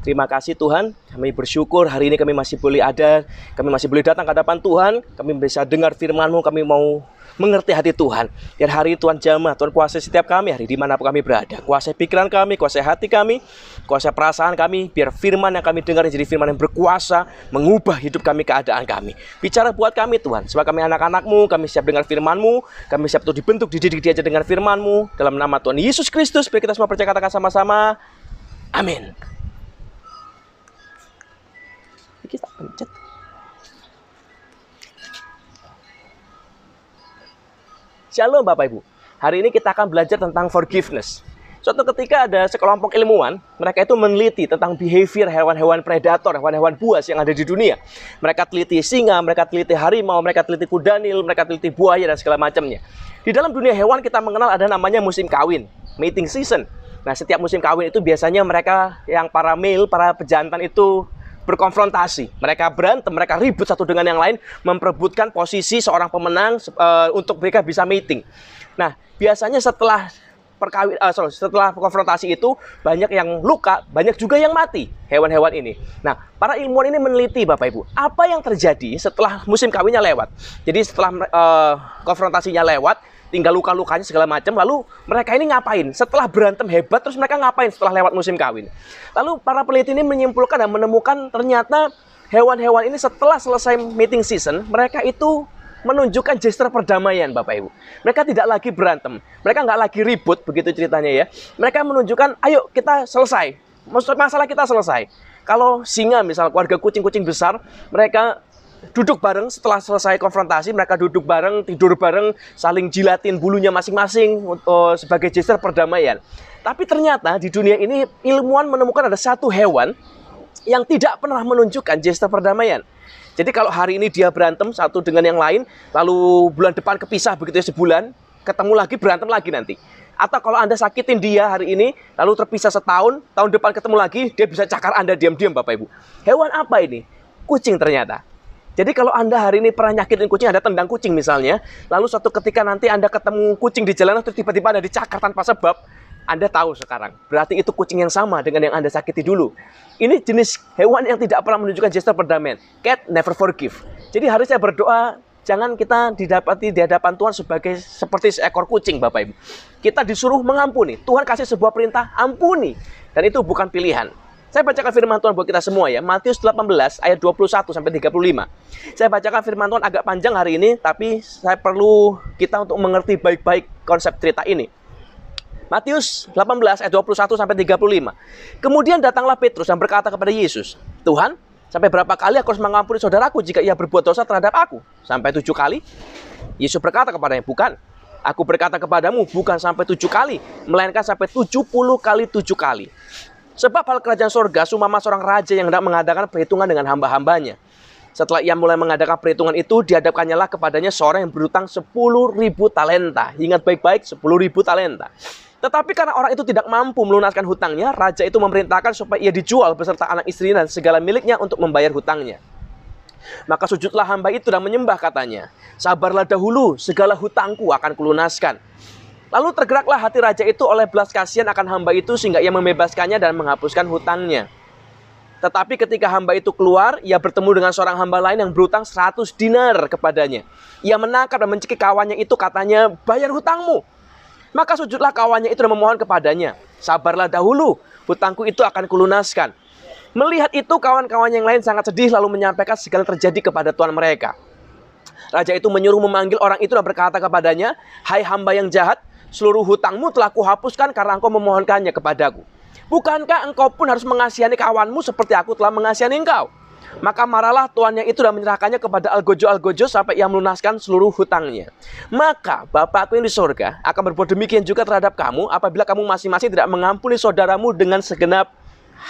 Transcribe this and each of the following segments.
Terima kasih Tuhan, kami bersyukur hari ini kami masih boleh ada, kami masih boleh datang ke hadapan Tuhan, kami bisa dengar firman-Mu, kami mau mengerti hati Tuhan. Biar hari Tuhan jamah, Tuhan kuasai setiap kami hari dimanapun kami berada. Kuasai pikiran kami, kuasai hati kami, kuasai perasaan kami, biar firman yang kami dengar jadi firman yang berkuasa, mengubah hidup kami, keadaan kami. Bicara buat kami Tuhan, sebab kami anak-anak-Mu, kami siap dengar firman-Mu, kami siap untuk dibentuk, dididik, diajar dengan firman-Mu. Dalam nama Tuhan Yesus Kristus, biar kita semua percaya, katakan sama-sama, amin. Kita pencet. Shalom Bapak Ibu. Hari ini kita akan belajar tentang forgiveness. Suatu ketika ada sekelompok ilmuwan, mereka itu meneliti tentang behavior hewan-hewan predator, hewan-hewan buas yang ada di dunia. Mereka teliti singa, mereka teliti harimau, mereka teliti kudanil, mereka teliti buaya dan segala macamnya. Di dalam dunia hewan kita mengenal ada namanya musim kawin, mating season. Nah, setiap musim kawin itu biasanya mereka yang para male, para pejantan itu berkonfrontasi, mereka berantem, mereka ribut satu dengan yang lain, memperebutkan posisi seorang pemenang untuk mereka bisa mating. Nah, biasanya setelah setelah konfrontasi itu banyak yang luka, banyak juga yang mati hewan-hewan ini. Nah, para ilmuwan ini meneliti Bapak Ibu, apa yang terjadi setelah musim kawinnya lewat. Jadi setelah konfrontasinya lewat, tinggal luka-lukanya segala macam, lalu mereka ini ngapain? Setelah berantem hebat, terus mereka ngapain setelah lewat musim kawin? Lalu para peneliti ini menyimpulkan dan menemukan ternyata hewan-hewan ini setelah selesai mating season, mereka itu menunjukkan gestur perdamaian Bapak Ibu. Mereka tidak lagi berantem, mereka nggak lagi ribut, begitu ceritanya ya. Mereka menunjukkan, ayo kita selesai, masalah kita selesai. Kalau singa misal, keluarga kucing-kucing besar, mereka duduk bareng setelah selesai konfrontasi, mereka duduk bareng, tidur bareng, saling jilatin bulunya masing-masing sebagai gestur perdamaian. Tapi ternyata di dunia ini ilmuwan menemukan ada satu hewan yang tidak pernah menunjukkan gestur perdamaian. Jadi kalau hari ini dia berantem satu dengan yang lain, lalu bulan depan kepisah begitu ya, sebulan, ketemu lagi, berantem lagi nanti. Atau kalau Anda sakitin dia hari ini, lalu terpisah setahun, tahun depan ketemu lagi, dia bisa cakar Anda diam-diam Bapak Ibu. Hewan apa ini? Kucing ternyata. Jadi kalau Anda hari ini pernah nyakitin kucing, Anda tendang kucing misalnya, lalu suatu ketika nanti Anda ketemu kucing di jalanan, terus tiba-tiba Anda dicakar tanpa sebab, Anda tahu sekarang, berarti itu kucing yang sama dengan yang Anda sakiti dulu. Ini jenis hewan yang tidak pernah menunjukkan gestur perdamaian. Cat never forgive. Jadi harus saya berdoa, jangan kita didapati di hadapan Tuhan seperti seekor kucing Bapak Ibu. Kita disuruh mengampuni. Tuhan kasih sebuah perintah, ampuni. Dan itu bukan pilihan. Saya bacakan firman Tuhan buat kita semua ya. Matius 18 ayat 21 sampai 35. Saya bacakan firman Tuhan agak panjang hari ini, tapi saya perlu kita untuk mengerti baik-baik konsep cerita ini. Matius 18 ayat 21 sampai 35. Kemudian datanglah Petrus dan berkata kepada Yesus, "Tuhan, sampai berapa kali aku harus mengampuni saudaraku jika ia berbuat dosa terhadap aku? Sampai 7 kali?" Yesus berkata kepadanya, "Bukan. Aku berkata kepadamu, bukan sampai 7 kali, melainkan sampai 70 kali 7 kali. Sebab hal kerajaan surga seumpama seorang raja yang hendak mengadakan perhitungan dengan hamba-hambanya. Setelah ia mulai mengadakan perhitungan itu, dihadapkannya lah kepadanya seorang yang berhutang 10.000 talenta. Ingat baik-baik, 10.000 talenta. Tetapi karena orang itu tidak mampu melunaskan hutangnya, raja itu memerintahkan supaya ia dijual beserta anak istrinya dan segala miliknya untuk membayar hutangnya. Maka sujudlah hamba itu dan menyembah, katanya, 'Sabarlah dahulu, segala hutangku akan kulunaskan.' Lalu tergeraklah hati raja itu oleh belas kasihan akan hamba itu sehingga ia membebaskannya dan menghapuskan hutangnya. Tetapi ketika hamba itu keluar, ia bertemu dengan seorang hamba lain yang berhutang 100 dinar kepadanya. Ia menangkap dan mencekik kawannya itu, katanya, 'Bayar hutangmu.' Maka sujudlah kawannya itu dan memohon kepadanya, 'Sabarlah dahulu, hutangku itu akan kulunaskan.' Melihat itu, kawan-kawan yang lain sangat sedih lalu menyampaikan segala terjadi kepada tuan mereka. Raja itu menyuruh memanggil orang itu dan berkata kepadanya, 'Hai hamba yang jahat, seluruh hutangmu telah kuhapuskan karena engkau memohonkannya kepadaku. Bukankah engkau pun harus mengasihani kawanmu seperti aku telah mengasihani engkau?' Maka marahlah tuannya itu dan menyerahkannya kepada algojo-algojo sampai ia melunaskan seluruh hutangnya. Maka Bapakku yang di sorga akan berbuat demikian juga terhadap kamu apabila kamu masing-masing tidak mengampuni saudaramu dengan segenap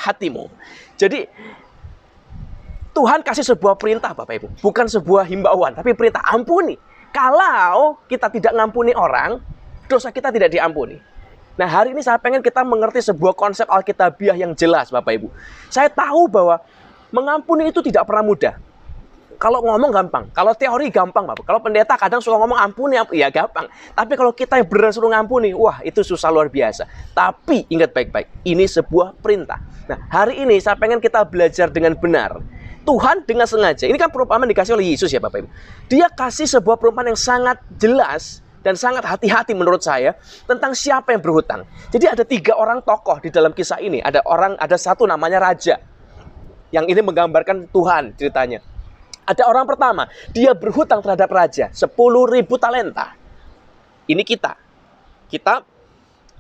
hatimu." Jadi Tuhan kasih sebuah perintah Bapak Ibu, bukan sebuah himbauan, tapi perintah, ampuni. Kalau kita tidak ngampuni orang, dosa kita tidak diampuni. Nah, hari ini saya pengen kita mengerti sebuah konsep Alkitabiah yang jelas Bapak Ibu. Saya tahu bahwa mengampuni itu tidak pernah mudah. Kalau ngomong gampang, kalau teori gampang, Bapak. Kalau pendeta kadang suka ngomong ampuni, ya gampang. Tapi kalau kita yang benar suruh ngampuni, wah itu susah luar biasa. Tapi ingat baik-baik, ini sebuah perintah. Nah, hari ini saya pengen kita belajar dengan benar. Tuhan dengan sengaja, ini kan perumpamaan dikasih oleh Yesus ya Bapak Ibu. Dia kasih sebuah perumpamaan yang sangat jelas dan sangat hati-hati menurut saya tentang siapa yang berhutang. Jadi ada 3 orang tokoh di dalam kisah ini. Ada satu namanya raja. Yang ini menggambarkan Tuhan ceritanya. Ada orang pertama, dia berhutang terhadap raja 10.000 talenta. Ini kita. Kita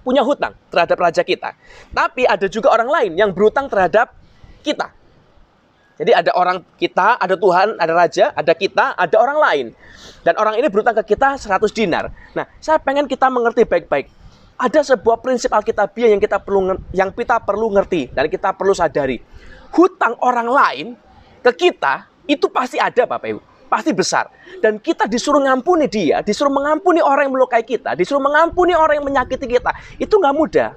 punya hutang terhadap raja kita. Tapi ada juga orang lain yang berhutang terhadap kita. Jadi ada orang kita, ada Tuhan, ada raja, ada kita, ada orang lain. Dan orang ini berhutang ke kita 100 dinar. Nah, saya pengen kita mengerti baik-baik. Ada sebuah prinsip Alkitabiah yang kita perlu ngerti dan kita perlu sadari. Hutang orang lain ke kita itu pasti ada Bapak Ibu, pasti besar. Dan kita disuruh ngampuni dia, disuruh mengampuni orang yang melukai kita, disuruh mengampuni orang yang menyakiti kita. Itu nggak mudah.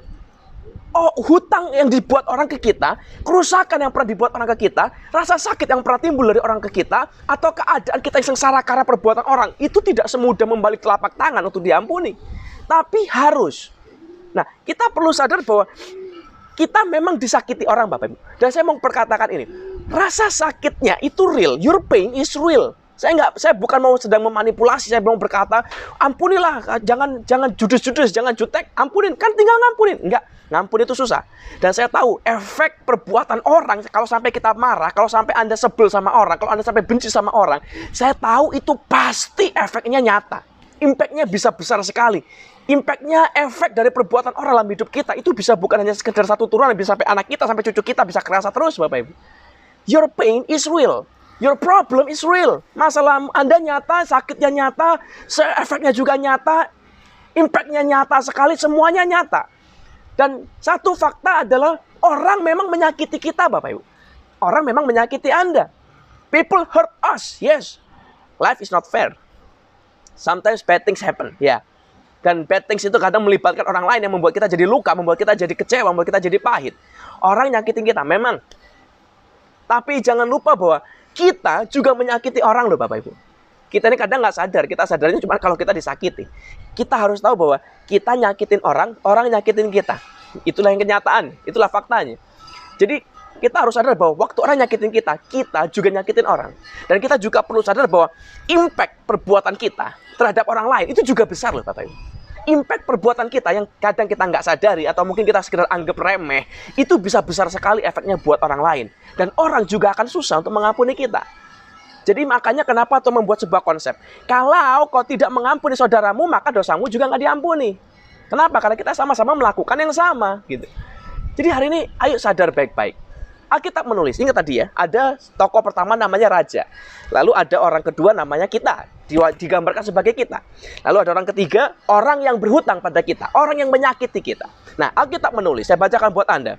Oh, hutang yang dibuat orang ke kita, kerusakan yang pernah dibuat orang ke kita, rasa sakit yang pernah timbul dari orang ke kita, atau keadaan kita yang sengsara karena perbuatan orang, itu tidak semudah membalik telapak tangan untuk diampuni. Tapi harus. Nah, kita perlu sadar bahwa kita memang disakiti orang Bapak Ibu. Dan saya mau perkatakan ini. Rasa sakitnya itu real. Your pain is real. Saya bukan mau sedang memanipulasi, saya mau berkata, ampunilah, jangan judes-judes, jangan jutek, ampunin, kan tinggal ngampunin. Enggak, ngampun itu susah. Dan saya tahu efek perbuatan orang, kalau sampai kita marah, kalau sampai Anda sebel sama orang, kalau Anda sampai benci sama orang, saya tahu itu pasti efeknya nyata. Impact-nya bisa besar sekali. Impact-nya, efek dari perbuatan orang dalam hidup kita, itu bisa bukan hanya sekedar satu turunan, bisa sampai anak kita, sampai cucu kita, bisa kerasa terus Bapak Ibu. Your pain is real. Your problem is real. Masalah Anda nyata, sakitnya nyata, efeknya juga nyata, impact-nya nyata sekali, semuanya nyata. Dan satu fakta adalah orang memang menyakiti kita, Bapak Ibu. Orang memang menyakiti Anda. People hurt us, yes. Life is not fair. Sometimes bad things happen, ya. Dan bad things itu kadang melibatkan orang lain yang membuat kita jadi luka, membuat kita jadi kecewa, membuat kita jadi pahit. Orang nyakitin kita, memang. Tapi jangan lupa bahwa kita juga menyakiti orang loh Bapak Ibu. Kita ini kadang nggak sadar, kita sadarnya cuma kalau kita disakiti. Kita harus tahu bahwa kita nyakitin orang, orang nyakitin kita. Itulah yang kenyataan, itulah faktanya. Jadi kita harus sadar bahwa waktu orang nyakitin kita, kita juga nyakitin orang. Dan kita juga perlu sadar bahwa impact perbuatan kita terhadap orang lain itu juga besar loh Bapak Ibu. Impact perbuatan kita yang kadang kita nggak sadari atau mungkin kita sekedar anggap remeh, itu bisa besar sekali efeknya buat orang lain. Dan orang juga akan susah untuk mengampuni kita. Jadi makanya kenapa Tuhan membuat sebuah konsep. Kalau kau tidak mengampuni saudaramu, maka dosamu juga nggak diampuni. Kenapa? Karena kita sama-sama melakukan yang sama. Gitu. Jadi hari ini ayo sadar baik-baik. Alkitab menulis, ingat tadi ya, ada tokoh pertama namanya raja. Lalu ada orang kedua namanya kita, digambarkan sebagai kita. Lalu ada orang ketiga, orang yang berhutang pada kita, orang yang menyakiti kita. Nah, Alkitab menulis, saya bacakan buat Anda.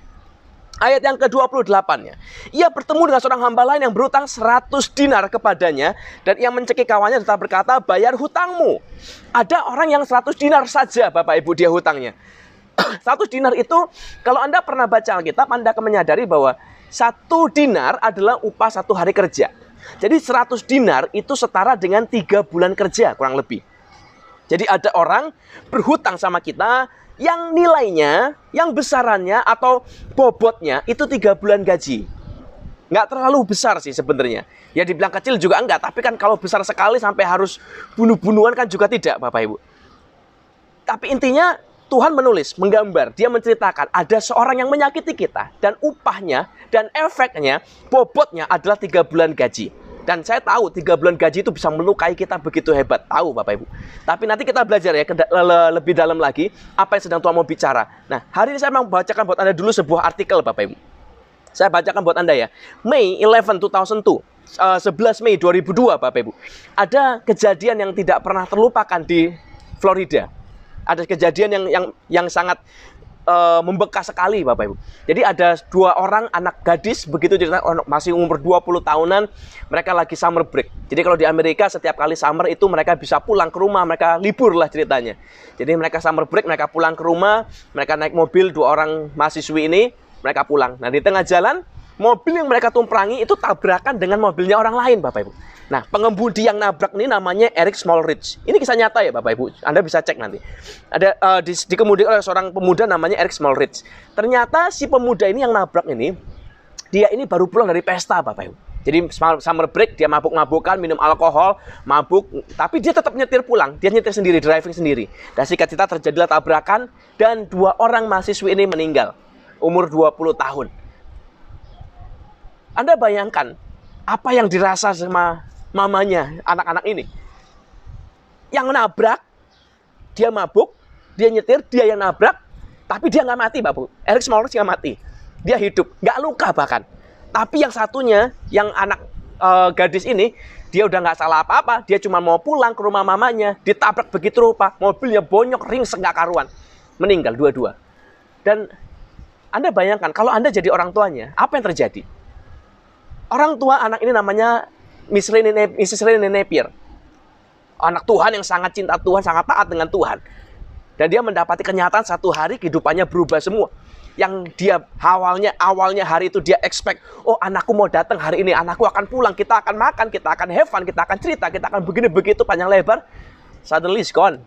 Ayat yang ke-28-nya. Ia bertemu dengan seorang hamba lain yang berhutang 100 dinar kepadanya, dan ia mencekik kawannya serta berkata, bayar hutangmu. Ada orang yang 100 dinar saja, Bapak Ibu, dia hutangnya. 100 dinar itu, kalau Anda pernah baca Alkitab, Anda akan menyadari bahwa 1 dinar adalah upah 1 hari kerja. Jadi 100 dinar itu setara dengan 3 bulan kerja kurang lebih. Jadi ada orang berhutang sama kita yang nilainya, yang besarannya atau bobotnya itu 3 bulan gaji. Nggak terlalu besar sih sebenarnya. Ya dibilang kecil juga enggak, tapi kan kalau besar sekali sampai harus bunuh-bunuhan kan juga tidak Bapak Ibu. Tapi intinya Tuhan menulis, menggambar, dia menceritakan ada seorang yang menyakiti kita. Dan upahnya dan efeknya, bobotnya adalah 3 bulan gaji. Dan saya tahu 3 bulan gaji itu bisa melukai kita begitu hebat. Tahu Bapak Ibu. Tapi nanti kita belajar ya lebih dalam lagi apa yang sedang Tuhan mau bicara. Nah, hari ini saya mau bacakan buat Anda dulu sebuah artikel Bapak Ibu. Saya bacakan buat Anda ya. May 11, 2002. 11 Mei 2002 Bapak Ibu. Ada kejadian yang tidak pernah terlupakan di Florida. Ada kejadian yang sangat membekas sekali Bapak Ibu. Jadi ada 2 orang anak gadis, begitu cerita, masih umur 20 tahunan, mereka lagi summer break. Jadi kalau di Amerika setiap kali summer itu mereka bisa pulang ke rumah, mereka libur lah ceritanya. Jadi mereka summer break, mereka pulang ke rumah, mereka naik mobil, 2 orang mahasiswi ini, mereka pulang. Nah di tengah jalan, Mobil yang mereka tumpangi itu tabrakan dengan mobilnya orang lain, Bapak Ibu. Nah, pengemudi yang nabrak ini namanya Eric Smallridge. Ini kisah nyata ya, Bapak Ibu. Anda bisa cek nanti. Ada dikemudi oleh seorang pemuda namanya Eric Smallridge. Ternyata si pemuda ini yang nabrak ini, dia ini baru pulang dari pesta, Bapak Ibu. Jadi summer break, dia mabuk-mabukan, minum alkohol, mabuk, tapi dia tetap nyetir pulang. Dia nyetir sendiri, driving sendiri. Dan singkat cerita terjadilah tabrakan dan 2 orang mahasiswi ini meninggal. Umur 20 tahun. Anda bayangkan apa yang dirasa sama mamanya anak-anak ini. Yang nabrak, dia mabuk, dia nyetir, dia yang nabrak, tapi dia nggak mati, Bapak. Eric Smallridge nggak mati. Dia hidup, nggak luka bahkan. Tapi yang satunya, yang anak gadis ini, dia udah nggak salah apa-apa. Dia cuma mau pulang ke rumah mamanya, ditabrak begitu rupa, mobilnya bonyok, ringsek nggak karuan. Meninggal dua-dua. Dan Anda bayangkan, kalau Anda jadi orang tuanya, apa yang terjadi? Orang tua anak ini namanya Mrs. Renee Napier. Anak Tuhan yang sangat cinta Tuhan, sangat taat dengan Tuhan. Dan dia mendapati kenyataan satu hari kehidupannya berubah semua. Yang dia awalnya hari itu dia expect, oh anakku mau datang hari ini, anakku akan pulang, kita akan makan, kita akan have fun, kita akan cerita, kita akan begini begitu panjang lebar. Suddenly it's gone.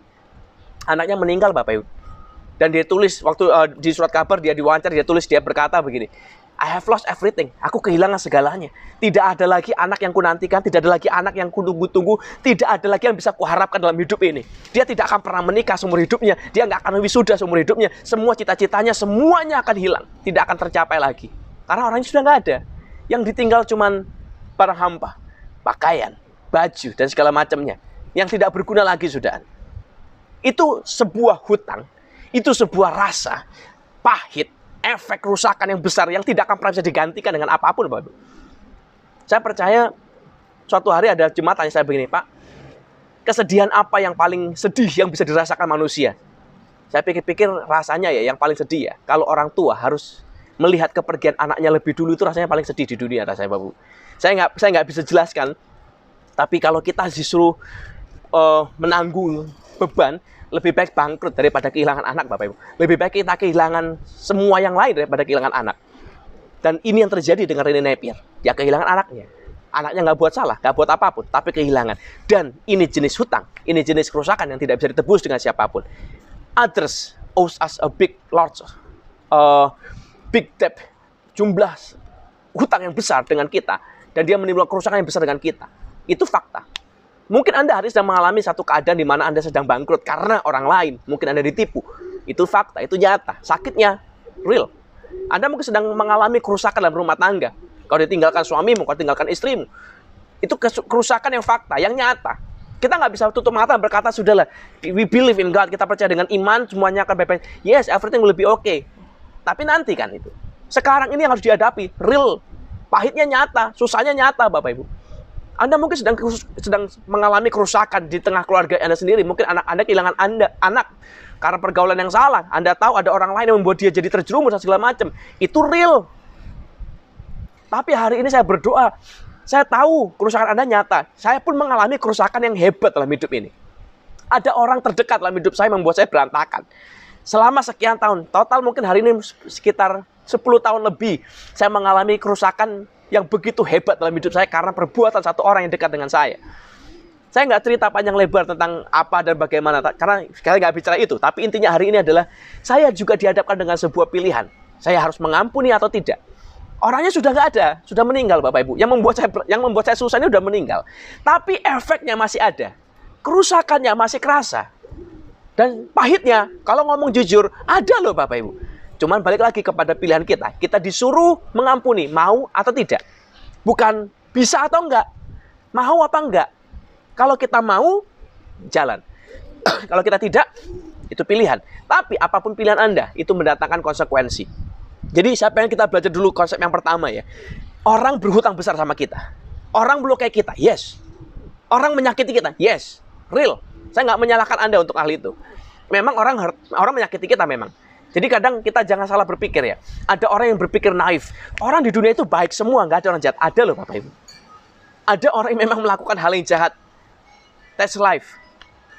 Anaknya meninggal, Bapak Ibu. Dan dia tulis waktu di surat kabar dia diwawancara, dia berkata begini, I have lost everything. Aku kehilangan segalanya. Tidak ada lagi anak yang kunantikan, tidak ada lagi anak yang kutunggu-tunggu, tidak ada lagi yang bisa kuharapkan dalam hidup ini. Dia tidak akan pernah menikah seumur hidupnya, dia nggak akan wisuda seumur hidupnya. Semua cita-citanya semuanya akan hilang, tidak akan tercapai lagi. Karena orangnya sudah nggak ada. Yang ditinggal cuman barang hampa, pakaian, baju dan segala macamnya yang tidak berguna lagi sudah. Itu sebuah hutang, itu sebuah rasa pahit, efek kerusakan yang besar yang tidak akan pernah bisa digantikan dengan apapun, Bapak Ibu. Saya percaya suatu hari ada jemaat tanya saya begini, Pak, kesedihan apa yang paling sedih yang bisa dirasakan manusia? Saya pikir-pikir rasanya ya yang paling sedih ya, kalau orang tua harus melihat kepergian anaknya lebih dulu, itu rasanya paling sedih di dunia, rasanya, Bapak Ibu. Saya nggak bisa jelaskan, tapi kalau kita disuruh menanggung beban, lebih baik bangkrut daripada kehilangan anak, Bapak Ibu. Lebih baik kita kehilangan semua yang lain daripada kehilangan anak. Dan ini yang terjadi dengan Renee Napier. Dia kehilangan anaknya. Anaknya nggak buat salah, nggak buat apapun, tapi kehilangan. Dan ini jenis hutang, ini jenis kerusakan yang tidak bisa ditebus dengan siapapun. Others owes us a big debt, jumlah hutang yang besar dengan kita, dan dia menimbulkan kerusakan yang besar dengan kita. Itu fakta. Mungkin Anda hari ini sedang mengalami satu keadaan di mana Anda sedang bangkrut karena orang lain. Mungkin Anda ditipu. Itu fakta, itu nyata. Sakitnya real. Anda mungkin sedang mengalami kerusakan dalam rumah tangga. Kalau ditinggalkan suamimu, kalau ditinggalkan istrimu. Itu kerusakan yang fakta, yang nyata. Kita nggak bisa tutup mata berkata, sudahlah, we believe in God. Kita percaya dengan iman, semuanya akan baik-baik. Yes, everything will be okay. Tapi nanti kan itu. Sekarang ini yang harus dihadapi. Real. Pahitnya nyata, susahnya nyata, Bapak Ibu. Anda mungkin sedang mengalami kerusakan di tengah keluarga Anda sendiri. Mungkin anak Anda kehilangan anak karena pergaulan yang salah. Anda tahu ada orang lain yang membuat dia jadi terjerumus dan segala macam. Itu real. Tapi hari ini saya berdoa. Saya tahu kerusakan Anda nyata. Saya pun mengalami kerusakan yang hebat dalam hidup ini. Ada orang terdekat dalam hidup saya membuat saya berantakan. Selama sekian tahun. Total mungkin hari ini sekitar 10 tahun lebih. Saya mengalami kerusakan yang begitu hebat dalam hidup saya karena perbuatan satu orang yang dekat dengan saya. Saya nggak cerita panjang lebar tentang apa dan bagaimana, karena sekali nggak bicara itu. Tapi intinya hari ini adalah saya juga dihadapkan dengan sebuah pilihan. Saya harus mengampuni atau tidak. Orangnya sudah nggak ada, sudah meninggal, Bapak Ibu. Yang membuat saya susah ini sudah meninggal. Tapi efeknya masih ada, kerusakannya masih kerasa. Dan pahitnya, kalau ngomong jujur, ada loh, Bapak Ibu. Cuman balik lagi kepada pilihan kita. Kita disuruh mengampuni, mau atau tidak. Bukan bisa atau enggak. Mau apa enggak. Kalau kita mau, jalan. Kalau kita tidak, itu pilihan. Tapi apapun pilihan Anda, itu mendatangkan konsekuensi. Jadi saya pengen kita belajar dulu konsep yang pertama ya. Orang berhutang besar sama kita. Orang melukai kita, yes. Orang menyakiti kita, yes. Real. Saya nggak menyalahkan Anda untuk hal itu. Memang orang menyakiti kita memang. Jadi kadang kita jangan salah berpikir ya. Ada orang yang berpikir naif. Orang di dunia itu baik semua, nggak ada orang jahat. Ada loh, Bapak Ibu. Ada orang yang memang melakukan hal yang jahat. That's life.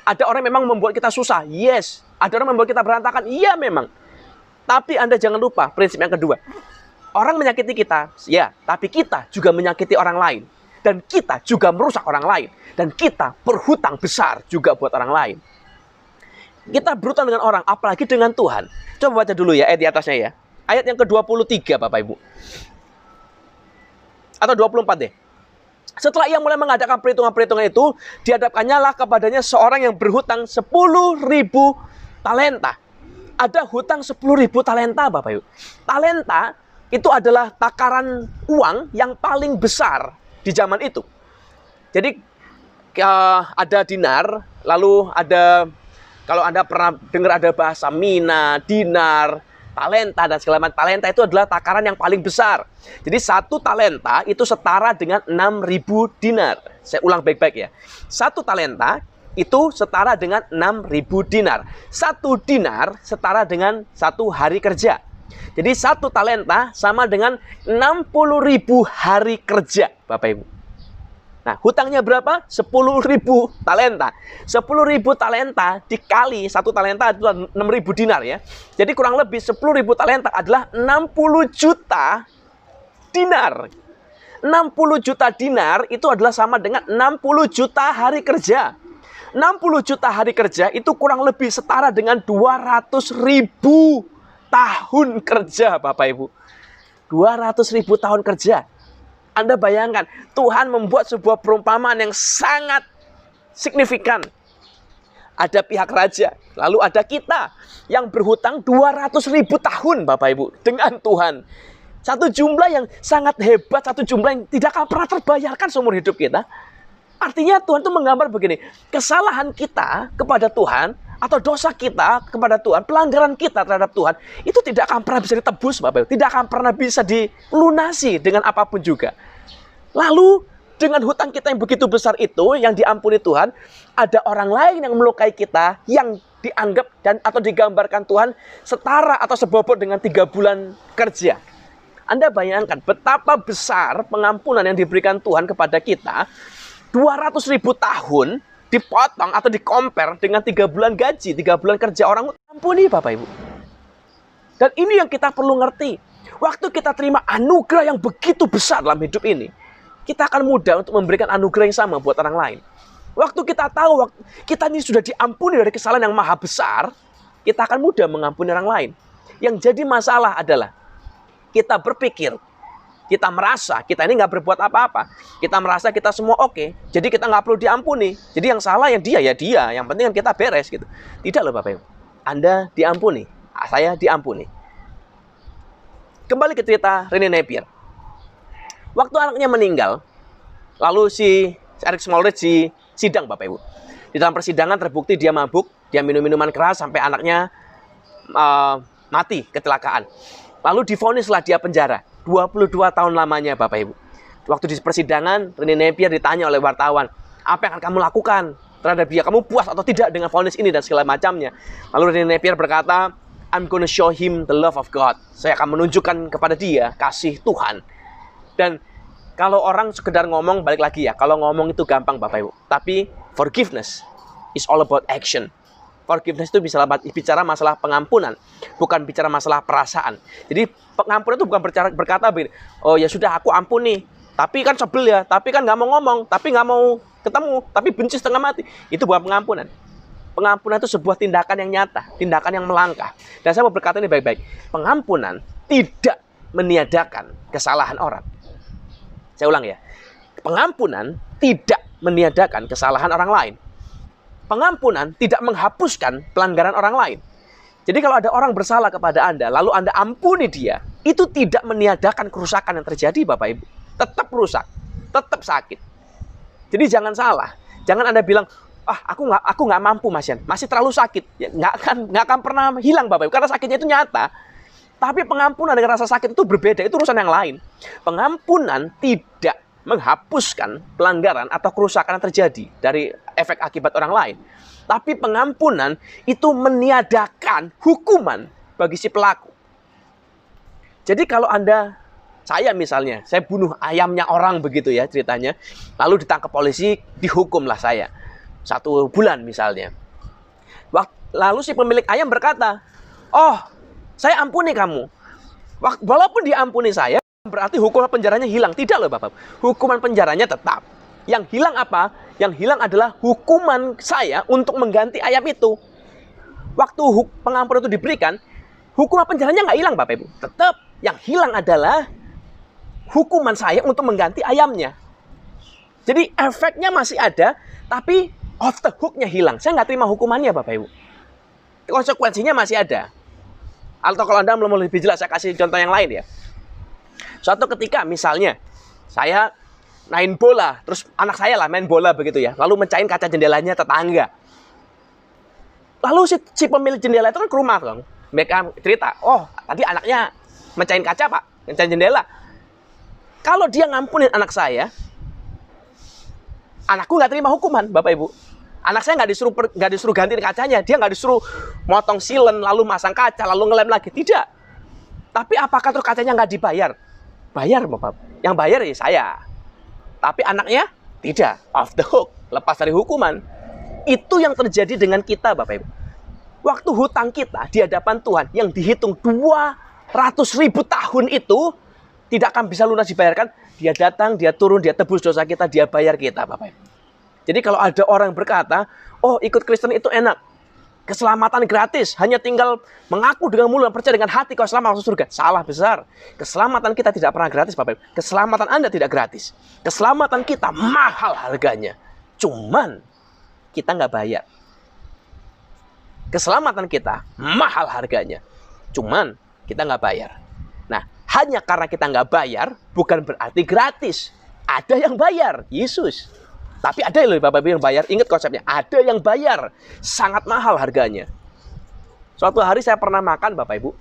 Ada orang yang memang membuat kita susah. Yes. Ada orang yang membuat kita berantakan. Iya memang. Tapi Anda jangan lupa prinsip yang kedua. Orang menyakiti kita, ya, tapi kita juga menyakiti orang lain. Dan kita juga merusak orang lain. Dan kita berhutang besar juga buat orang lain. Kita berhutang dengan orang, apalagi dengan Tuhan. Coba baca dulu ya ayat di atasnya ya. Ayat yang ke-23 Bapak Ibu. Atau 24 deh. Setelah ia mulai mengadakan perhitungan-perhitungan itu, dihadapkannya lah kepadanya seorang yang berhutang 10.000 talenta. Ada hutang 10.000 talenta Bapak Ibu. Talenta itu adalah takaran uang yang paling besar di zaman itu. Jadi ada dinar, lalu ada, kalau Anda pernah dengar ada bahasa mina, dinar, talenta, dan segala macam. Talenta itu adalah takaran yang paling besar. Jadi 1 talenta itu setara dengan 6.000 dinar. Saya ulang baik-baik ya. 1 talenta itu setara dengan 6.000 dinar. 1 dinar setara dengan 1 hari kerja. Jadi 1 talenta sama dengan 60.000 hari kerja, Bapak Ibu. Nah, hutangnya berapa? 10.000 talenta. 10.000 talenta dikali 1 talenta itu 6.000 dinar ya. Jadi kurang lebih 10.000 talenta adalah 60 juta dinar. 60 juta dinar itu adalah sama dengan 60 juta hari kerja. 60 juta hari kerja itu kurang lebih setara dengan 200.000 tahun kerja, Bapak Ibu. 200.000 tahun kerja. Anda bayangkan, Tuhan membuat sebuah perumpamaan yang sangat signifikan. Ada pihak raja, lalu ada kita yang berhutang 200.000 tahun, Bapak Ibu, dengan Tuhan. Satu jumlah yang sangat hebat, satu jumlah yang tidak akan pernah terbayarkan seumur hidup kita. Artinya Tuhan itu menggambar begini, kesalahan kita kepada Tuhan, atau dosa kita kepada Tuhan, pelanggaran kita terhadap Tuhan, itu tidak akan pernah bisa ditebus, Bapak Ibu. Tidak akan pernah bisa dilunasi dengan apapun juga. Lalu, dengan hutang kita yang begitu besar itu, yang diampuni Tuhan, ada orang lain yang melukai kita, yang dianggap dan atau digambarkan Tuhan setara atau sebobot dengan 3 bulan kerja. Anda bayangkan betapa besar pengampunan yang diberikan Tuhan kepada kita, 200.000 tahun, dipotong atau di-compare dengan 3 bulan gaji, 3 bulan kerja orang, ampuni Bapak Ibu. Dan ini yang kita perlu ngerti. Waktu kita terima anugerah yang begitu besar dalam hidup ini, kita akan mudah untuk memberikan anugerah yang sama buat orang lain. Waktu kita tahu kita ini sudah diampuni dari kesalahan yang maha besar, kita akan mudah mengampuni orang lain. Yang jadi masalah adalah kita berpikir, kita merasa kita ini nggak berbuat apa-apa. Kita merasa kita semua oke. Jadi kita nggak perlu diampuni. Jadi yang salah yang dia ya dia. Yang penting kan kita beres gitu. Tidak loh Bapak Ibu. Anda diampuni. Saya diampuni. Kembali ke cerita Rene Napier. Waktu anaknya meninggal, lalu si Eric Smallridge sidang Bapak Ibu. Di dalam persidangan terbukti dia mabuk, dia minum minuman keras sampai anaknya mati kecelakaan. Lalu divonislah dia penjara. 22 tahun lamanya Bapak Ibu. Waktu di persidangan, Rene Napier ditanya oleh wartawan, apa yang akan kamu lakukan terhadap dia? Kamu puas atau tidak dengan vonis ini dan segala macamnya? Lalu Rene Napier berkata, I'm gonna show him the love of God. Saya akan menunjukkan kepada dia kasih Tuhan. Dan kalau orang sekedar ngomong, balik lagi ya, kalau ngomong itu gampang Bapak Ibu. Tapi forgiveness is all about action. Forgiveness itu bisa bicara masalah pengampunan, bukan bicara masalah perasaan. Jadi pengampunan itu bukan berkata begini, oh ya sudah aku ampuni, tapi kan sebel ya, tapi kan nggak mau ngomong, tapi nggak mau ketemu, tapi benci setengah mati. Itu bukan pengampunan. Pengampunan itu sebuah tindakan yang nyata, tindakan yang melangkah. Dan saya mau berkata ini baik-baik. Pengampunan tidak meniadakan kesalahan orang. Saya ulang ya. Pengampunan tidak meniadakan kesalahan orang lain. Pengampunan tidak menghapuskan pelanggaran orang lain. Jadi kalau ada orang bersalah kepada Anda, lalu Anda ampuni dia, itu tidak meniadakan kerusakan yang terjadi Bapak Ibu. Tetap rusak, tetap sakit. Jadi jangan salah. Jangan Anda bilang, aku nggak mampu Mas Yan, masih terlalu sakit. Ya, nggak akan pernah hilang Bapak Ibu, karena sakitnya itu nyata. Tapi pengampunan dengan rasa sakit itu berbeda, itu urusan yang lain. Pengampunan tidak menghapuskan pelanggaran atau kerusakan yang terjadi dari efek akibat orang lain. Tapi pengampunan itu meniadakan hukuman bagi si pelaku. Jadi kalau saya misalnya, saya bunuh ayamnya orang begitu ya ceritanya, lalu ditangkap polisi, dihukumlah saya 1 bulan misalnya. Lalu si pemilik ayam berkata, oh saya ampuni kamu. Walaupun diampuni saya, berarti hukuman penjaranya hilang. Tidak loh Bapak. Hukuman penjaranya tetap. Yang hilang apa? Yang hilang adalah hukuman saya untuk mengganti ayam itu. Waktu pengampunan itu diberikan, hukuman penjaranya nggak hilang Bapak Ibu. Tetap yang hilang adalah hukuman saya untuk mengganti ayamnya. Jadi efeknya masih ada, tapi off the hook-nya hilang. Saya nggak terima hukumannya Bapak Ibu. Konsekuensinya masih ada. Atau kalau Anda mau lebih jelas, saya kasih contoh yang lain ya. Suatu ketika misalnya saya main bola, terus anak saya lah main bola begitu ya, lalu mecahin kaca jendelanya tetangga. Lalu si pemilik jendela itu kan ke rumah dong. Mereka cerita, oh tadi anaknya mecahin kaca pak, mecahin jendela. Kalau dia ngampunin anak saya, anakku nggak terima hukuman Bapak Ibu. Anak saya nggak disuruh gantiin kacanya, dia nggak disuruh motong silen, lalu masang kaca, lalu ngelem lagi, tidak. Tapi apakah terus kacanya nggak dibayar? Bayar Bapak. Yang bayar ya saya. Tapi anaknya tidak, off the hook, lepas dari hukuman. Itu yang terjadi dengan kita Bapak Ibu. Waktu hutang kita di hadapan Tuhan yang dihitung 200.000 tahun itu tidak akan bisa lunas dibayarkan. Dia datang, dia turun, dia tebus dosa kita, dia bayar kita Bapak Ibu. Jadi kalau ada orang berkata, oh ikut Kristen itu enak, keselamatan gratis, hanya tinggal mengaku dengan mulut dan percaya dengan hati kau selamat masuk surga. Salah besar. Keselamatan kita tidak pernah gratis Bapak Ibu. Keselamatan Anda tidak gratis. Keselamatan kita mahal harganya. Cuman kita nggak bayar. Keselamatan kita mahal harganya. Cuman kita nggak bayar. Nah, hanya karena kita nggak bayar, bukan berarti gratis. Ada yang bayar, Yesus. Tapi ada loh Bapak Ibu yang bayar. Ingat konsepnya, ada yang bayar. Sangat mahal harganya. Suatu hari saya pernah makan Bapak Ibu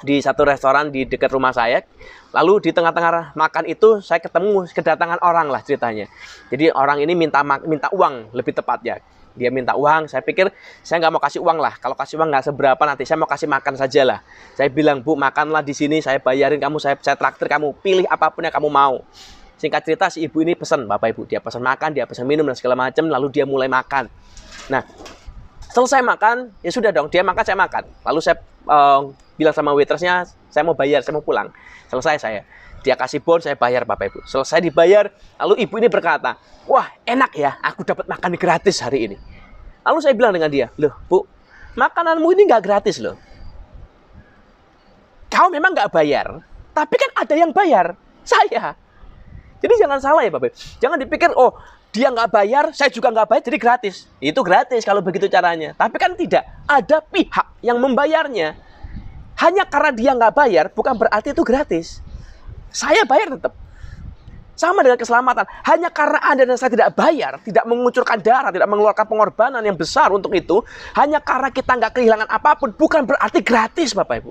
di satu restoran di dekat rumah saya. Lalu di tengah-tengah makan itu saya ketemu kedatangan orang lah ceritanya. Jadi orang ini minta uang lebih tepatnya. Dia minta uang, saya pikir saya nggak mau kasih uang lah. Kalau kasih uang nggak seberapa, nanti saya mau kasih makan saja lah. Saya bilang, Bu, makanlah di sini, saya bayarin kamu, saya traktir kamu, pilih apapun yang kamu mau. Singkat cerita, si ibu ini pesan, Bapak Ibu. Dia pesan makan, dia pesan minum, dan segala macam. Lalu dia mulai makan. Nah, selesai makan, ya sudah dong. Dia makan, saya makan. Lalu saya bilang sama waitersnya, saya mau bayar, saya mau pulang. Selesai saya. Dia kasih bon, saya bayar Bapak Ibu. Selesai dibayar, lalu ibu ini berkata, wah enak ya, aku dapat makan gratis hari ini. Lalu saya bilang dengan dia, loh Bu, makananmu ini nggak gratis loh. Kau memang nggak bayar, tapi kan ada yang bayar, saya. Jadi jangan salah ya Bapak Ibu. Jangan dipikir, oh dia nggak bayar, saya juga nggak bayar, jadi gratis. Itu gratis kalau begitu caranya. Tapi kan tidak, ada pihak yang membayarnya. Hanya karena dia nggak bayar, bukan berarti itu gratis. Saya bayar tetap. Sama dengan keselamatan. Hanya karena Anda dan saya tidak bayar, tidak mengucurkan darah, tidak mengeluarkan pengorbanan yang besar untuk itu, hanya karena kita nggak kehilangan apapun, bukan berarti gratis Bapak Ibu.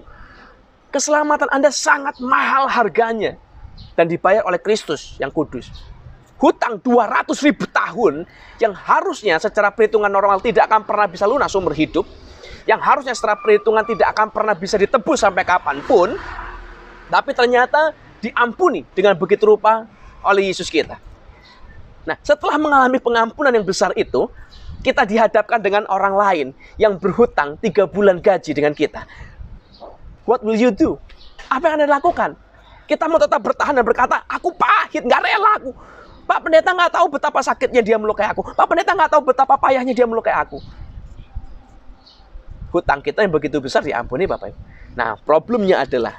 Keselamatan Anda sangat mahal harganya. Dan dibayar oleh Kristus yang kudus. Hutang 200.000 tahun yang harusnya secara perhitungan normal tidak akan pernah bisa lunas seumur hidup, yang harusnya secara perhitungan tidak akan pernah bisa ditebus sampai kapanpun, tapi ternyata diampuni dengan begitu rupa oleh Yesus kita. Nah, setelah mengalami pengampunan yang besar itu, kita dihadapkan dengan orang lain yang berhutang 3 bulan gaji dengan kita. What will you do? Apa yang Anda lakukan? Kita mau tetap bertahan dan berkata, aku pahit, nggak rela aku. Pak Pendeta nggak tahu betapa sakitnya dia melukai aku. Pak Pendeta nggak tahu betapa payahnya dia melukai aku. Hutang kita yang begitu besar diampuni Bapak Ibu. Nah, problemnya adalah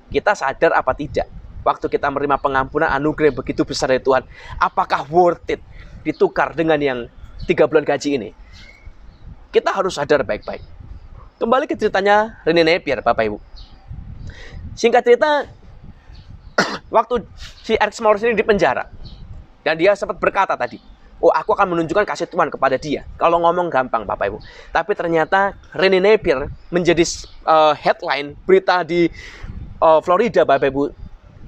kita sadar apa tidak. Waktu kita menerima pengampunan anugerah yang begitu besar dari Tuhan, apakah worth it ditukar dengan yang 3 bulan gaji ini? Kita harus sadar baik-baik. Kembali ke ceritanya Rene Napier, Bapak Ibu. Singkat cerita, waktu si Eric Smallwood ini di penjara, dan dia sempat berkata tadi, oh aku akan menunjukkan kasih Tuhan kepada dia. Kalau ngomong gampang Bapak Ibu. Tapi ternyata Rene Napier menjadi headline berita di Florida Bapak Ibu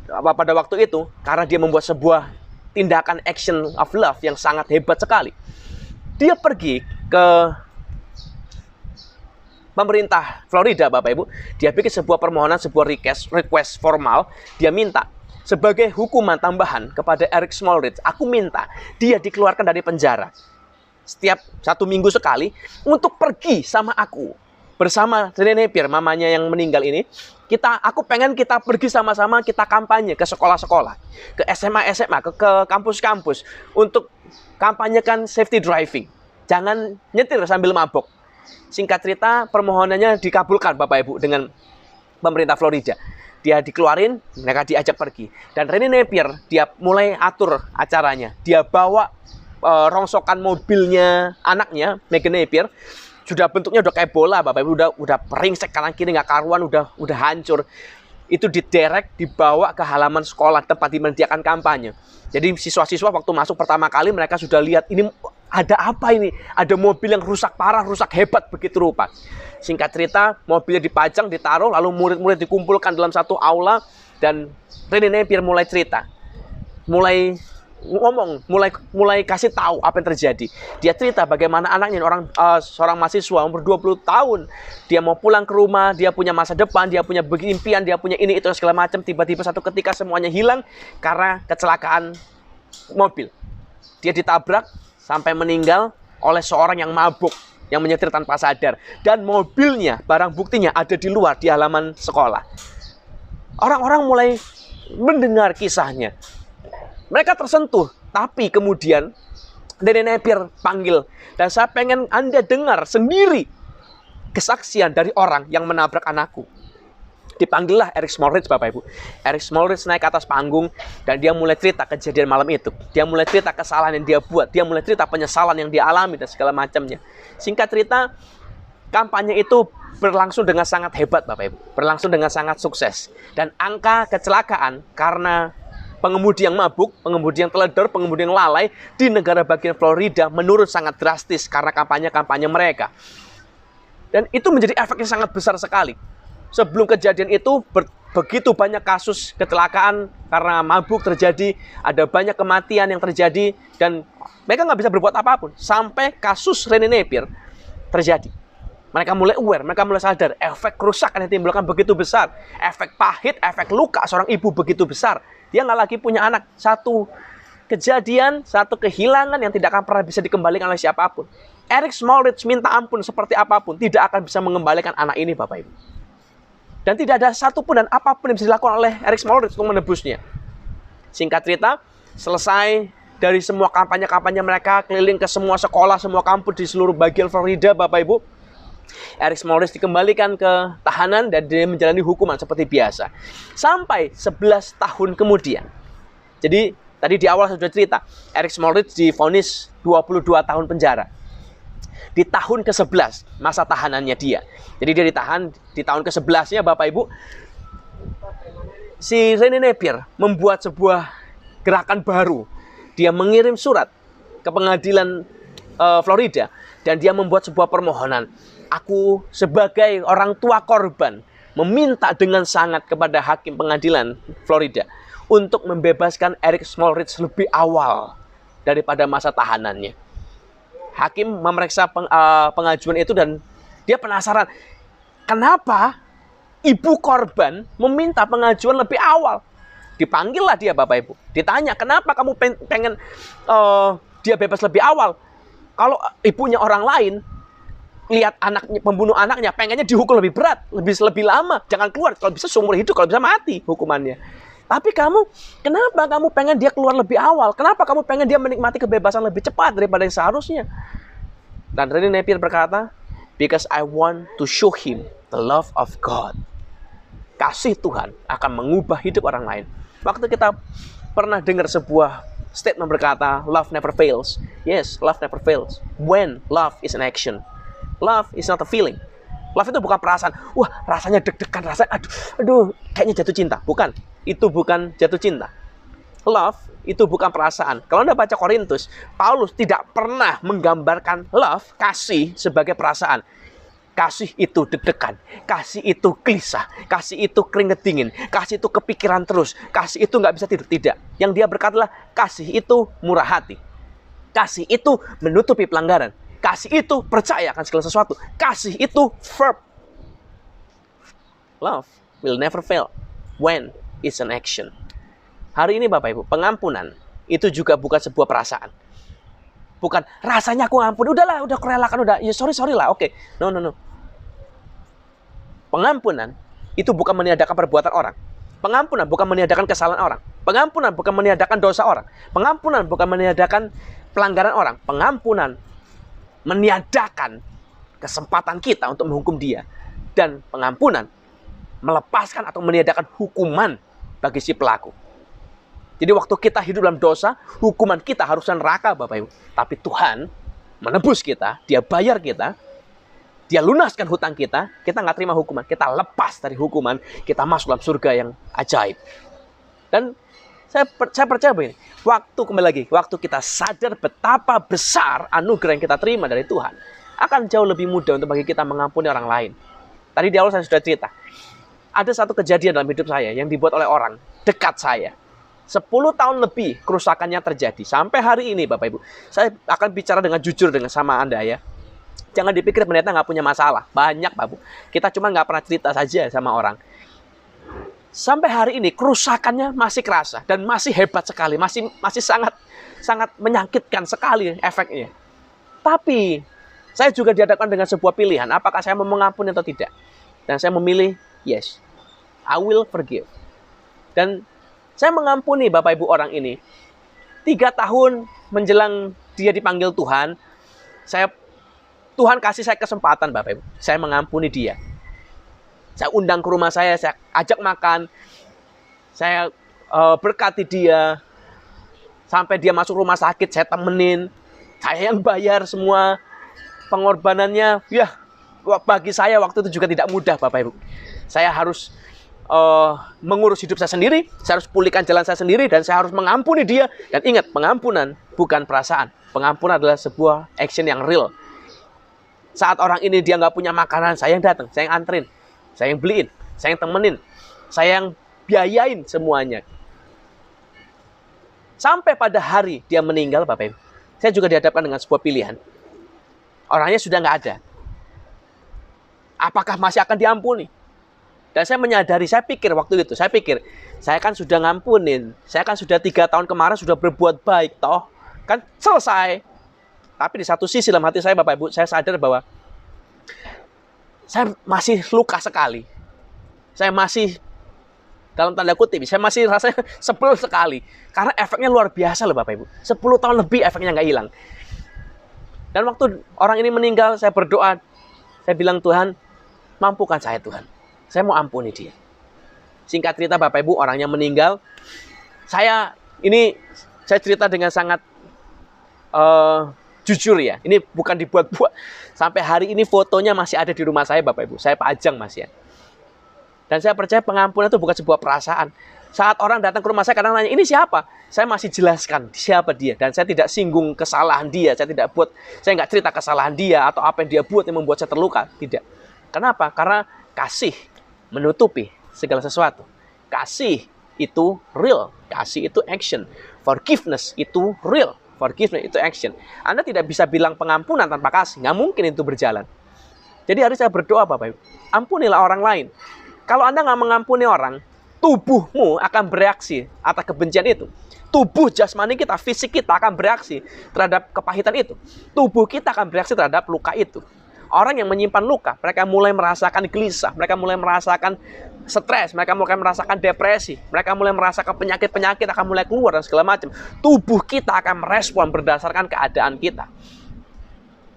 pada waktu itu, karena dia membuat sebuah tindakan action of love yang sangat hebat sekali. Dia pergi ke pemerintah Florida Bapak Ibu, dia bikin sebuah permohonan, sebuah request formal. Dia minta sebagai hukuman tambahan kepada Eric Smallwood, aku minta dia dikeluarkan dari penjara setiap 1 minggu sekali untuk pergi sama aku bersama Rene Napier, mamanya yang meninggal ini, aku pengen kita pergi sama-sama, kita kampanye ke sekolah-sekolah, ke SMA-SMA, ke kampus-kampus untuk kampanyekan safety driving. Jangan nyetir sambil mabok. Singkat cerita, permohonannya dikabulkan Bapak Ibu dengan pemerintah Florida. Dia dikeluarin, mereka diajak pergi. Dan Rene Napier, dia mulai atur acaranya. Dia bawa rongsokan mobilnya anaknya, Megan Napier. Sudah bentuknya udah kayak bola, Bapak Ibu, udah peringsek kanan kiri, nggak karuan, udah hancur. Itu diderek, dibawa ke halaman sekolah tempat dimediakan kampanye. Jadi siswa-siswa waktu masuk pertama kali mereka sudah lihat, ini ada apa ini? Ada mobil yang rusak parah, rusak hebat begitu rupa. Singkat cerita, mobilnya dipajang, ditaruh, lalu murid-murid dikumpulkan dalam satu aula, dan Rene Napier mulai cerita, mulai ngomong, mulai kasih tahu apa yang terjadi. Dia cerita bagaimana anaknya, seorang mahasiswa umur 20 tahun, dia mau pulang ke rumah, dia punya masa depan, dia punya impian, dia punya ini itu segala macam. Tiba-tiba satu ketika semuanya hilang karena kecelakaan mobil. Dia ditabrak sampai meninggal oleh seorang yang mabuk, yang menyetir tanpa sadar, dan mobilnya, barang buktinya ada di luar di halaman sekolah. Orang-orang mulai mendengar kisahnya. Mereka tersentuh, tapi kemudian Rene Napier panggil, dan saya pengen Anda dengar sendiri kesaksian dari orang yang menabrak anakku. Dipanggillah Eric Smallridge, Bapak Ibu. Eric Smallridge naik ke atas panggung, dan dia mulai cerita kejadian malam itu. Dia mulai cerita kesalahan yang dia buat, dia mulai cerita penyesalan yang dia alami dan segala macamnya. Singkat cerita, kampanye itu berlangsung dengan sangat hebat, Bapak Ibu. Berlangsung dengan sangat sukses. Dan angka kecelakaan karena pengemudi yang mabuk, pengemudi yang teledor, pengemudi yang lalai di negara bagian Florida menurun sangat drastis karena kampanye-kampanye mereka. Dan itu menjadi efek yang sangat besar sekali. Sebelum kejadian itu, begitu banyak kasus kecelakaan karena mabuk terjadi, ada banyak kematian yang terjadi, dan mereka nggak bisa berbuat apapun. Sampai kasus Rene Napier terjadi. Mereka mulai aware, mereka mulai sadar, efek kerusakan yang ditimbulkan begitu besar. Efek pahit, efek luka seorang ibu begitu besar. Dia nggak lagi punya anak. Satu kejadian, satu kehilangan yang tidak akan pernah bisa dikembalikan oleh siapapun. Eric Smallridge minta ampun seperti apapun, tidak akan bisa mengembalikan anak ini, Bapak Ibu. Dan tidak ada satupun dan apapun yang bisa dilakukan oleh Eric Smallridge untuk menebusnya. Singkat cerita, selesai dari semua kampanye-kampanye mereka, keliling ke semua sekolah, semua kampus di seluruh bagian Florida, Bapak Ibu. Eric Smallridge dikembalikan ke tahanan dan dia menjalani hukuman seperti biasa. Sampai 11 tahun kemudian. Jadi, tadi di awal saya sudah cerita, Eric Smallridge divonis 22 tahun penjara. Di tahun ke-11 masa tahanannya dia. Jadi dia ditahan di tahun ke-11-nya, Bapak Ibu. Si Rene Napier membuat sebuah gerakan baru. Dia mengirim surat ke pengadilan Florida, dan dia membuat sebuah permohonan. Aku sebagai orang tua korban meminta dengan sangat kepada hakim pengadilan Florida untuk membebaskan Eric Smallridge lebih awal daripada masa tahanannya. Hakim memeriksa pengajuan itu, dan dia penasaran, kenapa ibu korban meminta pengajuan lebih awal. Dipanggillah dia, Bapak Ibu. Ditanya, kenapa kamu pengen dia bebas lebih awal? Kalau ibunya orang lain, lihat anaknya, pembunuh anaknya, pengennya dihukum lebih berat, lebih lama, jangan keluar, kalau bisa seumur hidup, kalau bisa mati hukumannya. Tapi kenapa kamu pengen dia keluar lebih awal? Kenapa kamu pengen dia menikmati kebebasan lebih cepat daripada yang seharusnya? Dan Rene Napier berkata, because I want to show him the love of God. Kasih Tuhan akan mengubah hidup orang lain. Waktu kita pernah dengar sebuah statement berkata, love never fails. Yes, love never fails. When love is an action. Love is not a feeling. Love itu bukan perasaan. Wah, rasanya deg-degan, rasanya aduh, kayaknya jatuh cinta. Bukan. Itu bukan jatuh cinta. Love itu bukan perasaan. Kalau Anda baca Korintus, Paulus tidak pernah menggambarkan love, kasih, sebagai perasaan. Kasih itu deg-degan, kasih itu gelisah, kasih itu keringet dingin, kasih itu kepikiran terus, kasih itu nggak bisa tidur. Tidak. Yang dia berkata adalah kasih itu murah hati. Kasih itu menutupi pelanggaran. Kasih itu percaya akan segala sesuatu. Kasih itu verb. Love will never fail when it's an action. Hari ini Bapak Ibu, pengampunan itu juga bukan sebuah perasaan. Bukan rasanya aku ngampun, udahlah, udah kurelakan, udah, ya sorry lah, oke. No. Pengampunan itu bukan meniadakan perbuatan orang. Pengampunan bukan meniadakan kesalahan orang. Pengampunan bukan meniadakan dosa orang. Pengampunan bukan meniadakan pelanggaran orang. Pengampunan meniadakan kesempatan kita untuk menghukum dia. Dan pengampunan melepaskan atau meniadakan hukuman bagi si pelaku. Jadi waktu kita hidup dalam dosa, hukuman kita harusnya neraka, Bapak Ibu. Tapi Tuhan menebus kita, Dia bayar kita, Dia lunaskan hutang kita nggak terima hukuman, kita lepas dari hukuman, kita masuk dalam surga yang ajaib. Dan saya percaya begini, waktu kita sadar betapa besar anugerah yang kita terima dari Tuhan, akan jauh lebih mudah untuk bagi kita mengampuni orang lain. Tadi di awal saya sudah cerita, ada satu kejadian dalam hidup saya yang dibuat oleh orang dekat saya. 10 tahun lebih kerusakannya terjadi. Sampai hari ini, Bapak Ibu, saya akan bicara dengan jujur sama Anda ya. Jangan dipikir pendeta nggak punya masalah. Banyak, Pak Bu. Kita cuma nggak pernah cerita saja sama orang. Sampai hari ini kerusakannya masih kerasa dan masih hebat sekali, masih sangat menyakitkan sekali efeknya. Tapi saya juga dihadapkan dengan sebuah pilihan, apakah saya mau mengampuni atau tidak. Dan saya memilih yes, I will forgive. Dan saya mengampuni Bapak Ibu orang ini. 3 tahun menjelang dia dipanggil Tuhan, Tuhan kasih saya kesempatan, Bapak Ibu. Saya mengampuni dia. Saya undang ke rumah saya ajak makan. Saya berkati dia. Sampai dia masuk rumah sakit, saya temenin. Saya yang bayar semua pengorbanannya. Ya, bagi saya waktu itu juga tidak mudah, Bapak Ibu. Saya harus mengurus hidup saya sendiri. Saya harus pulihkan jalan saya sendiri. Dan saya harus mengampuni dia. Dan ingat, pengampunan bukan perasaan. Pengampunan adalah sebuah action yang real. Saat orang ini dia nggak punya makanan, saya yang datang, saya yang anterin, saya yang beliin, saya yang temenin, saya yang biayain semuanya. Sampai pada hari dia meninggal, Bapak Ibu, saya juga dihadapkan dengan sebuah pilihan. Orangnya sudah nggak ada. Apakah masih akan diampuni? Dan saya menyadari, saya pikir saya kan sudah ngampunin, saya kan sudah 3 tahun kemarin sudah berbuat baik, toh kan selesai. Tapi di satu sisi dalam hati saya, Bapak Ibu, saya sadar bahwa saya masih luka sekali. Saya masih, dalam tanda kutip, saya masih rasanya sebel sekali. Karena efeknya luar biasa loh, Bapak Ibu. 10 tahun lebih efeknya nggak hilang. Dan waktu orang ini meninggal, saya berdoa. Saya bilang, Tuhan, mampukan saya, Tuhan. Saya mau ampuni dia. Singkat cerita, Bapak Ibu, orangnya meninggal. Saya cerita dengan sangat jujur ya, ini bukan dibuat-buat. Sampai hari ini fotonya masih ada di rumah saya, Bapak Ibu. Saya pajang Mas ya. Dan saya percaya pengampunan itu bukan sebuah perasaan. Saat orang datang ke rumah saya kadang nanya, ini siapa? Saya masih jelaskan siapa dia. Dan saya tidak singgung kesalahan dia. Saya nggak cerita kesalahan dia atau apa yang dia buat yang membuat saya terluka. Tidak. Kenapa? Karena kasih menutupi segala sesuatu. Kasih itu real. Kasih itu action. Forgiveness itu real. Forgiveness itu action. Anda tidak bisa bilang pengampunan tanpa kasih. Nggak mungkin itu berjalan. Jadi hari saya berdoa, Bapak Ibu. Ampunilah orang lain. Kalau Anda nggak mengampuni orang, tubuhmu akan bereaksi atas kebencian itu. Tubuh jasmani kita, fisik kita akan bereaksi terhadap kepahitan itu. Tubuh kita akan bereaksi terhadap luka itu. Orang yang menyimpan luka, mereka mulai merasakan gelisah, mereka mulai merasakan stres, mereka mulai merasakan depresi, mereka mulai merasakan penyakit-penyakit akan mulai keluar dan segala macam. Tubuh kita akan merespon berdasarkan keadaan kita.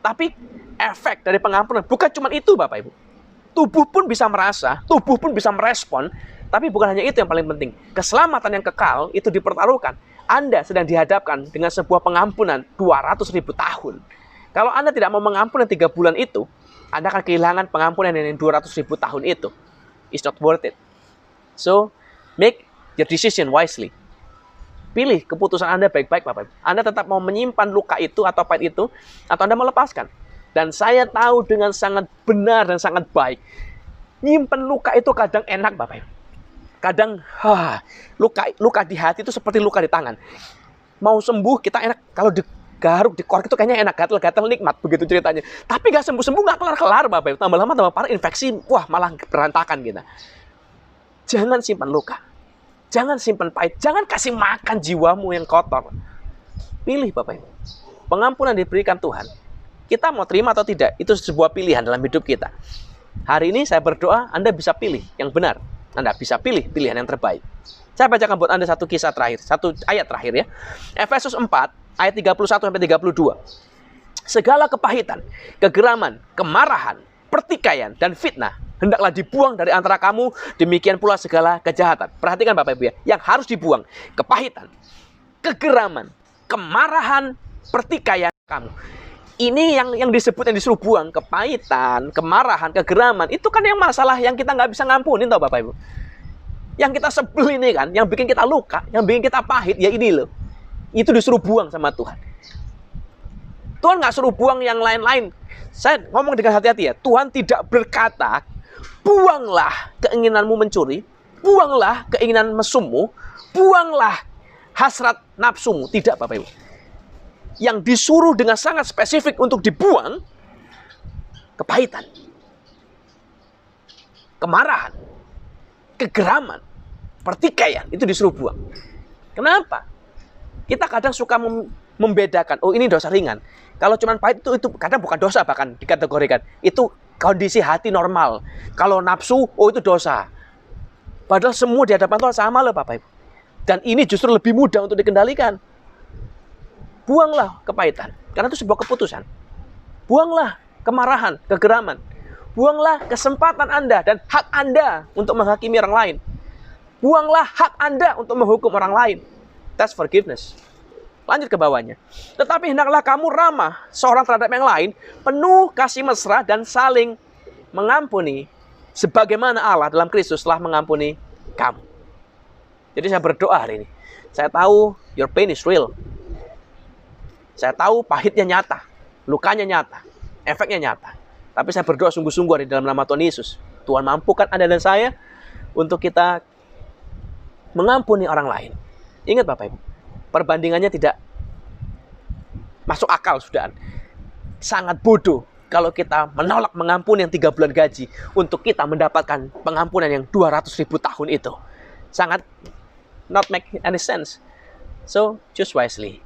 Tapi efek dari pengampunan bukan cuma itu, Bapak Ibu. Tubuh pun bisa merasa, tubuh pun bisa merespon, tapi bukan hanya itu yang paling penting. Keselamatan yang kekal itu dipertaruhkan. Anda sedang dihadapkan dengan sebuah pengampunan 200.000 tahun. Kalau Anda tidak mau mengampuni 3 bulan itu, Anda akan kehilangan pengampunan yang 200.000 tahun itu. It's not worth it. So, make your decision wisely. Pilih keputusan Anda baik-baik, Bapak Ibu. Anda tetap mau menyimpan luka itu atau pahit itu, atau Anda melepaskan. Dan saya tahu dengan sangat benar dan sangat baik, nyimpen luka itu kadang enak, Bapak Ibu. Kadang, luka di hati itu seperti luka di tangan. Mau sembuh, kita enak. Kalau digaruk, dikorek itu kayaknya enak, gatel-gatel nikmat, begitu ceritanya. Tapi nggak sembuh-sembuh, nggak kelar-kelar, Bapak Ibu. Tambah lama, tambah parah, infeksi, malah berantakan kita. Jangan simpan luka. Jangan simpan pahit. Jangan kasih makan jiwamu yang kotor. Pilih, Bapak Ibu. Pengampunan diberikan Tuhan. Kita mau terima atau tidak, itu sebuah pilihan dalam hidup kita. Hari ini saya berdoa Anda bisa pilih yang benar. Anda bisa pilih pilihan yang terbaik. Saya bacakan buat Anda satu kisah terakhir, satu ayat terakhir ya. Efesus 4 ayat 31-32. Segala kepahitan, kegeraman, kemarahan, pertikaian, dan fitnah hendaklah dibuang dari antara kamu, demikian pula segala kejahatan. Perhatikan Bapak Ibu ya, yang harus dibuang, kepahitan, kegeraman, kemarahan, pertikaian kamu. Ini yang disebut, yang disuruh buang, kepahitan, kemarahan, kegeraman. Itu kan yang masalah yang kita nggak bisa ngampunin tau Bapak Ibu. Yang kita sebel ini kan, yang bikin kita luka, yang bikin kita pahit, ya ini loh. Itu disuruh buang sama Tuhan. Tuhan nggak suruh buang yang lain-lain. Saya ngomong dengan hati-hati ya. Tuhan tidak berkata, buanglah keinginanmu mencuri, buanglah keinginan mesummu, buanglah hasrat nafsumu. Tidak Bapak Ibu. Yang disuruh dengan sangat spesifik untuk dibuang, kepahitan, kemarahan, kegeraman, pertikaian, itu disuruh buang. Kenapa? Kita kadang suka membedakan, oh ini dosa ringan. Kalau cuma pahit itu kadang bukan dosa, bahkan dikategorikan. Itu kondisi hati normal. Kalau nafsu, oh itu dosa. Padahal semua di hadapan Tuhan sama loh Bapak Ibu. Dan ini justru lebih mudah untuk dikendalikan. Buanglah kepahitan, karena itu sebuah keputusan. Buanglah kemarahan, kegeraman. Buanglah kesempatan Anda dan hak Anda untuk menghakimi orang lain. Buanglah hak Anda untuk menghukum orang lain. That's forgiveness. Lanjut ke bawahnya. Tetapi hendaklah kamu ramah seorang terhadap yang lain, penuh kasih mesra dan saling mengampuni, sebagaimana Allah dalam Kristus telah mengampuni kamu. Jadi saya berdoa hari ini. Saya tahu your pain is real. Saya tahu pahitnya nyata, lukanya nyata, efeknya nyata. Tapi saya berdoa sungguh-sungguh di dalam nama Tuhan Yesus. Tuhan mampukan Anda dan saya untuk kita mengampuni orang lain. Ingat Bapak Ibu, perbandingannya tidak masuk akal sudah. Sangat bodoh kalau kita menolak mengampuni yang 3 bulan gaji untuk kita mendapatkan pengampunan yang 200.000 tahun itu. Sangat not make any sense. So, choose wisely.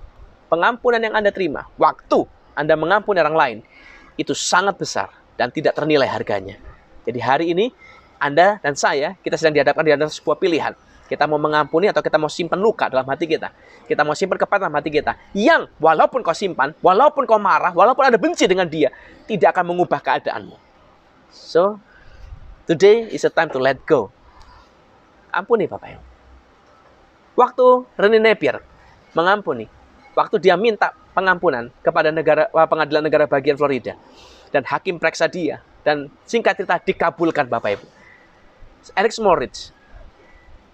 Pengampunan yang Anda terima, waktu Anda mengampuni orang lain, itu sangat besar dan tidak ternilai harganya. Jadi hari ini, Anda dan saya, kita sedang dihadapkan di antara sebuah pilihan. Kita mau mengampuni atau kita mau simpan luka dalam hati kita. Kita mau simpan kepahitan dalam hati kita. Yang walaupun kau simpan, walaupun kau marah, walaupun Anda benci dengan dia, tidak akan mengubah keadaanmu. So, today is a time to let go. Ampuni Bapak Ibu. Waktu Rene Napier mengampuni, waktu dia minta pengampunan kepada pengadilan negara bagian Florida, dan hakim periksa dia, dan singkat cerita dikabulkan Bapak Ibu. Eric Smallridge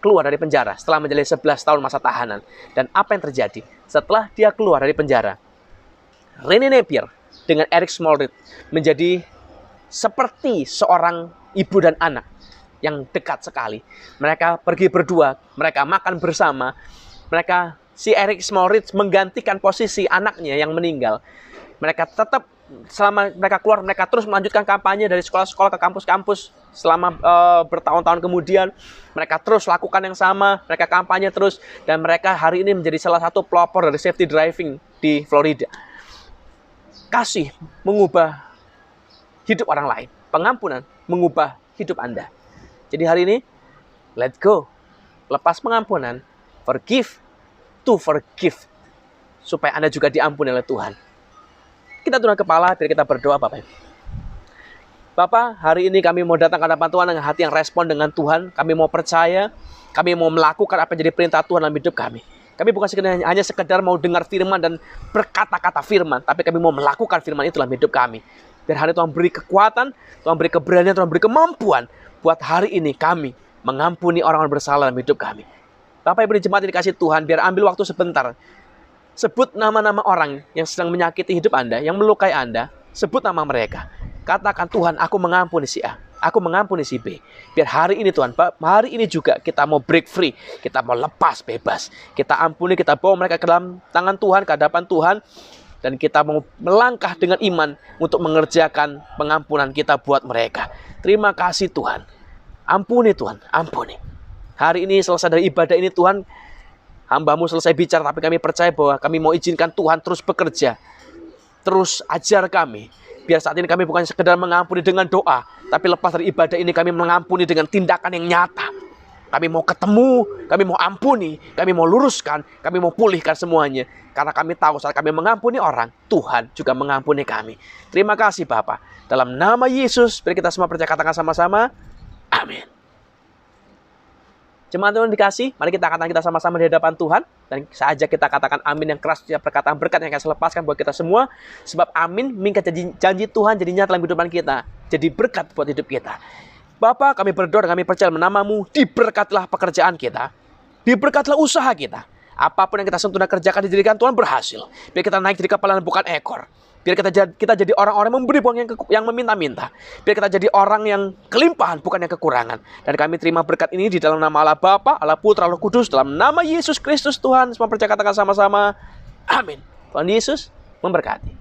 keluar dari penjara setelah menjalani 11 tahun masa tahanan. Dan apa yang terjadi setelah dia keluar dari penjara? Rene Napier dengan Eric Smallridge menjadi seperti seorang ibu dan anak yang dekat sekali. Mereka pergi berdua, mereka makan bersama, si Eric Smallridge menggantikan posisi anaknya yang meninggal. Mereka tetap, selama mereka keluar, mereka terus melanjutkan kampanye dari sekolah-sekolah ke kampus-kampus. Selama bertahun-tahun kemudian, mereka terus lakukan yang sama, mereka kampanye terus. Dan mereka hari ini menjadi salah satu pelopor dari safety driving di Florida. Kasih mengubah hidup orang lain. Pengampunan mengubah hidup Anda. Jadi hari ini, let go. Lepas pengampunan, forgive to forgive. Supaya Anda juga diampuni oleh Tuhan. Kita tunduk kepala, biar kita berdoa Bapak Ibu. Bapak, hari ini kami mau datang ke hadapan Tuhan dengan hati yang respon dengan Tuhan. Kami mau percaya, kami mau melakukan apa yang jadi perintah Tuhan dalam hidup kami. Kami bukan hanya sekedar mau dengar firman dan berkata-kata firman, tapi kami mau melakukan firman itu dalam hidup kami. Biar hari Tuhan beri kekuatan, Tuhan beri keberanian, Tuhan beri kemampuan buat hari ini kami mengampuni orang-orang bersalah dalam hidup kami. Bapak Ibu jemaat yang dikasih Tuhan, biar ambil waktu sebentar. Sebut nama-nama orang yang sedang menyakiti hidup Anda, yang melukai Anda. Sebut nama mereka. Katakan, Tuhan, aku mengampuni si A, aku mengampuni si B. Biar hari ini Tuhan, hari ini juga kita mau break free. Kita mau lepas bebas. Kita ampuni, kita bawa mereka ke dalam tangan Tuhan, ke hadapan Tuhan. Dan kita mau melangkah dengan iman untuk mengerjakan pengampunan kita buat mereka. Terima kasih Tuhan. Ampuni Tuhan, ampuni. Hari ini selesai dari ibadah ini Tuhan, hamba-Mu selesai bicara, tapi kami percaya bahwa kami mau izinkan Tuhan terus bekerja terus ajar kami. Biar saat ini kami bukan sekedar mengampuni dengan doa, tapi lepas dari ibadah ini kami mengampuni dengan tindakan yang nyata. Kami mau ketemu, kami mau ampuni, kami mau luruskan, kami mau pulihkan semuanya. Karena kami tahu saat kami mengampuni orang, Tuhan juga mengampuni kami. Terima kasih Bapa. Dalam nama Yesus, biar kita semua percaya katakan sama-sama, amin. Jemaat Tuhan dikasih, mari kita katakan kita sama-sama di hadapan Tuhan. Dan saja kita katakan amin yang keras, setiap perkataan berkat yang akan saya lepaskan buat kita semua. Sebab amin, mengikat janji Tuhan jadi nyata dalam kehidupan kita. Jadi berkat buat hidup kita. Bapa, kami berdoa dan kami percaya nama-Mu, diberkatilah pekerjaan kita. Diberkatilah usaha kita. Apapun yang kita sentuh dan kerjakan dijadikan Tuhan berhasil. Biar kita naik jadi kepala dan bukan ekor. Biar kita jadi orang-orang yang memberi bukan yang meminta-minta. Biar kita jadi orang yang kelimpahan bukan yang kekurangan. Dan kami terima berkat ini di dalam nama Allah Bapa, Allah Putra, Allah Kudus, dalam nama Yesus Kristus Tuhan. Semua percaya katakan sama-sama, amin. Tuhan Yesus memberkati.